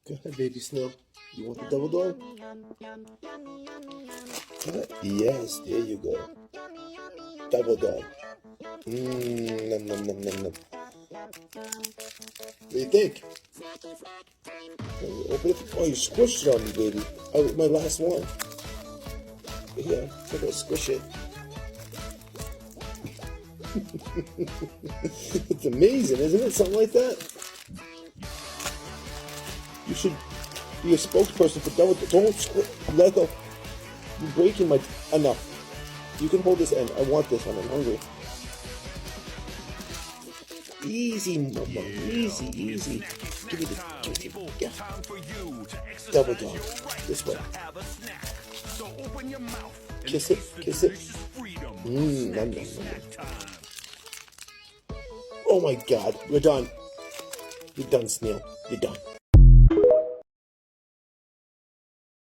Go ahead, baby snail. You want the double dog? Yes, there you go. Double dog. Nom nom nom nom nom. What do you think? Open it. Oh, you squished it on me, baby. Oh, my last one. Yeah, I'm gonna squish it. It's amazing, isn't it? Something like that. You should be a spokesperson for double. Don't let go. You're breaking my. Enough. You can hold this end. I want this one. I'm hungry. Easy, mama. Easy, easy. Give me the. Give me the. Yeah. Double dog. This way. Kiss it. Kiss it. Nom, nom, nom. Oh my God. We're done. You're done, Snail. You're done.